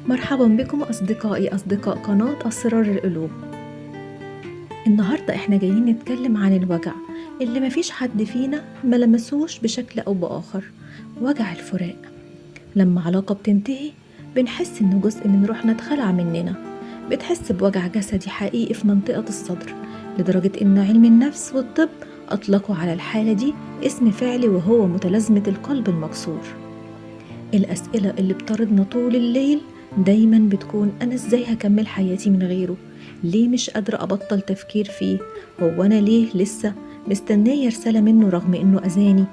مرحبا بكم أصدقاء قناة أسرار القلوب. النهاردة احنا جايين نتكلم عن الوجع اللي مفيش حد فينا ملمسوش بشكل أو بآخر. وجع الفراق، لما علاقة بتنتهي بنحس إن جزء من روحنا اتخلع مننا. بتحس بوجع جسدي حقيقي في منطقة الصدر، لدرجة إن علم النفس والطب أطلقوا على الحالة دي اسم فعلي، وهو متلازمة القلب المكسور. الأسئلة اللي بتطاردنا طول الليل دايما بتكون: أنا إزاي هكمل حياتي من غيره؟ ليه مش قادرة أبطل تفكير فيه؟ هو أنا ليه لسه مستنية رسالة منه رغم إنه أذاني؟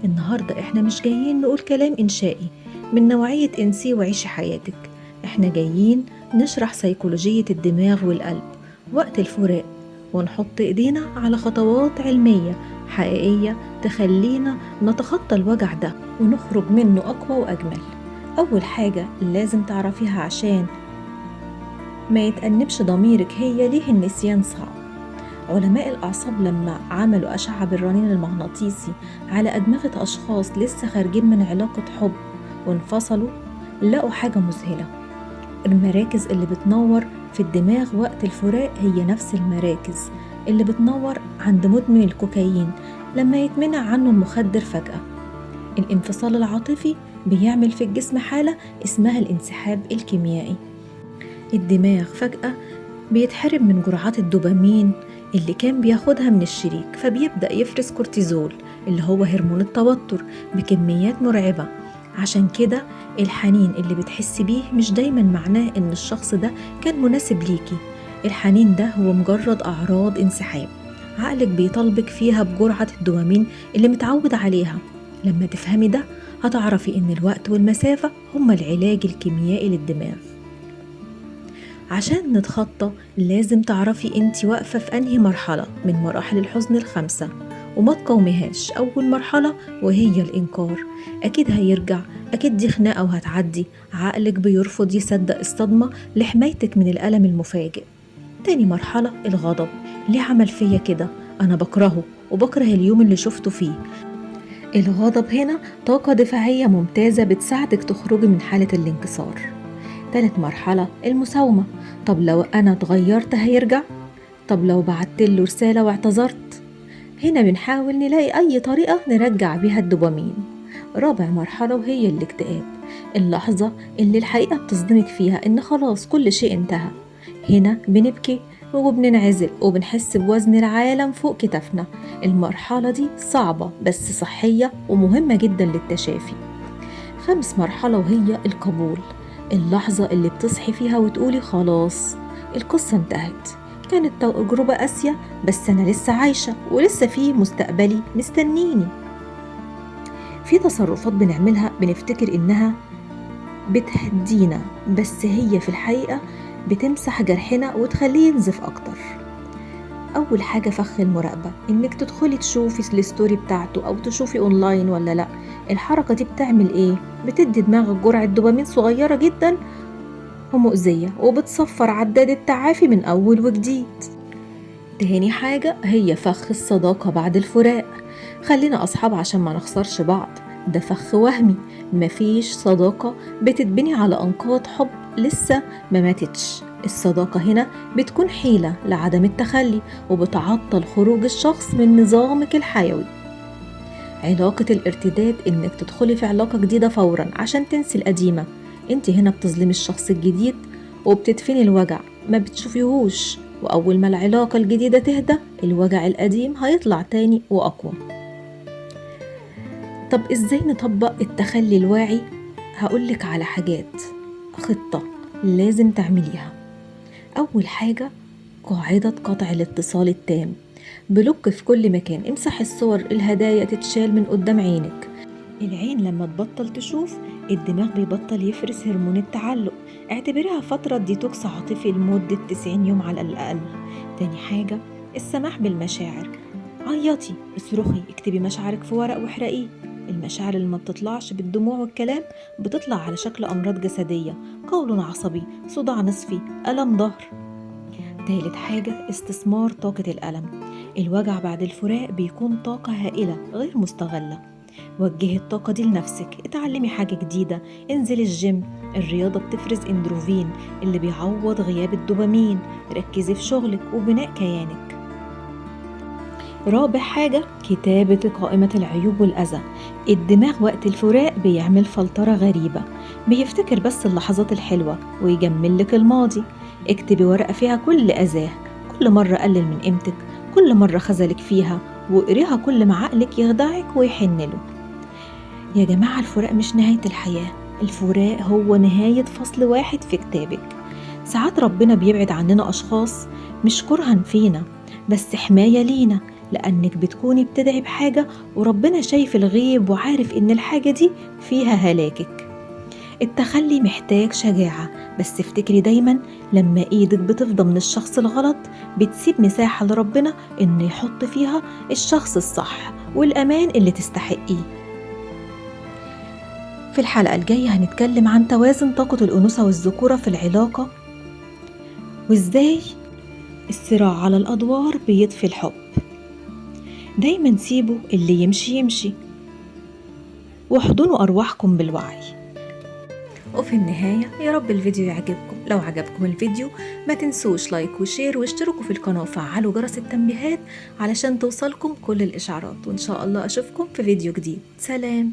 النهاردة إحنا مش جايين نقول كلام إنشائي من نوعية إنسي وعيشي حياتك. إحنا جايين نشرح سيكولوجية الدماغ والقلب وقت الفراق، ونحط إيدينا على خطوات علمية حقيقية تخلينا نتخطى الوجع ده ونخرج منه أقوى وأجمل. أول حاجة لازم تعرفيها عشان ما يتأنبش ضميرك هي ليه النسيان صعب. علماء الأعصاب لما عملوا أشعة بالرنين المغناطيسي على أدمغة أشخاص لسه خارجين من علاقة حب وانفصلوا، لقوا حاجة مذهلة. المراكز اللي بتنور في الدماغ وقت الفراق هي نفس المراكز اللي بتنور عند مدمن الكوكايين لما يتمنع عنه المخدر فجأة. الانفصال العاطفي بيعمل في الجسم حالة اسمها الانسحاب الكيميائي. الدماغ فجأة بيتحرم من جرعات الدوبامين اللي كان بياخدها من الشريك، فبيبدأ يفرز كورتيزول اللي هو هرمون التوتر بكميات مرعبة. عشان كده الحنين اللي بتحس بيه مش دايما معناه ان الشخص ده كان مناسب ليكي. الحنين ده هو مجرد أعراض انسحاب عقلك بيطالبك فيها بجرعة الدوبامين اللي متعود عليها. لما تفهمي ده هتعرفي ان الوقت والمسافة هما العلاج الكيميائي للدماغ. عشان نتخطى لازم تعرفي انتي واقفة في انهي مرحلة من مراحل الحزن ال5 وما تقاوميهاش. اول مرحلة وهي الانكار، اكيد هيرجع، اكيد دي خناقة وهتعدي. عقلك بيرفض يصدق الصدمة لحمايتك من الألم المفاجئ. تاني مرحلة الغضب، ليه عمل فيا كده؟ انا بكرهه وبكره اليوم اللي شفته فيه. الغضب هنا طاقة دفاعية ممتازة بتساعدك تخرجي من حالة الانكسار. تالت مرحلة المساومة، طب لو أنا اتغيرت هيرجع؟ طب لو بعتله رسالة واعتذرت؟ هنا بنحاول نلاقي أي طريقة نرجع بيها الدوبامين. رابع مرحلة وهي الاكتئاب، اللحظة اللي الحقيقة بتصدمك فيها إن خلاص كل شيء انتهى. هنا بنبكي وبننعزل وبنحس بوزن العالم فوق كتافنا. المرحلة دي صعبة بس صحية ومهمة جدا للتشافي. خامس مرحلة وهي القبول، اللحظة اللي بتصحي فيها وتقولي خلاص القصة انتهت، كانت تجربة قاسية بس أنا لسه عايشة ولسه في مستقبلي مستنيني. في تصرفات بنعملها بنفتكر إنها بتهدينا بس هي في الحقيقة بتمسح جرحنا وتخليه ينزف أكتر. أول حاجة فخ المراقبة، إنك تدخلي تشوفي الستوري بتاعته أو تشوفي أونلاين ولا لأ. الحركة دي بتعمل إيه؟ بتدي دماغك جرعة دوبامين صغيرة جدا ومؤذية وبتصفر عداد التعافي من أول وجديد. تاني حاجة هي فخ الصداقة بعد الفراق، خلينا أصحاب عشان ما نخسرش بعض. ده فخ وهمي، مفيش صداقة بتتبني على أنقاض حب لسه ما ماتتش. الصداقة هنا بتكون حيلة لعدم التخلي وبتعطل خروج الشخص من نظامك الحيوي. علاقة الارتداد إنك تدخلي في علاقة جديدة فورا عشان تنسي القديمة. انت هنا بتظلمي الشخص الجديد وبتدفني الوجع ما بتشوفيهوش، وأول ما العلاقة الجديدة تهدى الوجع القديم هيطلع تاني وأقوى. طب إزاي نطبق التخلي الواعي؟ هقولك على حاجات، خطة لازم تعمليها. أول حاجة قاعدة قطع الاتصال التام، بلوك في كل مكان، امسح الصور، الهدايا تتشال من قدام عينك. العين لما تبطل تشوف الدماغ بيبطل يفرز هرمون التعلق. اعتبرها فترة ديتوكس عاطفي لمدة 90 يوم على الأقل. تاني حاجة السماح بالمشاعر، عيطي، اصرخي، اكتبي مشاعرك في ورق واحرقيه. المشاعر اللي ما بتطلعش بالدموع والكلام بتطلع على شكل أمراض جسدية، قول عصبي، صداع نصفي، ألم ظهر. تالت حاجة استثمار طاقة الألم، الوجع بعد الفراق بيكون طاقة هائلة غير مستغلة. وجهي الطاقة دي لنفسك، اتعلمي حاجة جديدة، انزلي الجيم، الرياضة بتفرز اندروفين اللي بيعوض غياب الدوبامين. ركزي في شغلك وبناء كيانك. رابع حاجة، كتابة قائمة العيوب والأذى. الدماغ وقت الفراق بيعمل فلترة غريبة، بيفتكر بس اللحظات الحلوة ويجمل لك الماضي. اكتبي ورقة فيها كل أذاه، كل مرة قلل من قيمتك، كل مرة خذلك فيها، واقريها كل ما عقلك يخدعك ويحنله. يا جماعة الفراق مش نهاية الحياة، الفراق هو نهاية فصل واحد في كتابك. ساعات ربنا بيبعد عننا أشخاص مش كرها فينا، بس حماية لينا، لأنك بتكوني بتدعي بحاجة وربنا شايف الغيب وعارف إن الحاجة دي فيها هلاكك. التخلي محتاج شجاعة، بس افتكري دايما لما ايدك بتفضى من الشخص الغلط بتسيب مساحة لربنا إنه يحط فيها الشخص الصح والأمان اللي تستحقيه. في الحلقة الجاية هنتكلم عن توازن طاقة الأنوثة والذكورة في العلاقة، وإزاي الصراع على الأدوار بيطفي الحب. دايما سيبوا اللي يمشي يمشي، واحضنوا أرواحكم بالوعي. وفي النهاية يا رب الفيديو يعجبكم. لو عجبكم الفيديو ما تنسوش لايك وشير واشتركوا في القناة وفعلوا جرس التنبيهات علشان توصلكم كل الإشعارات، وإن شاء الله أشوفكم في فيديو جديد. سلام.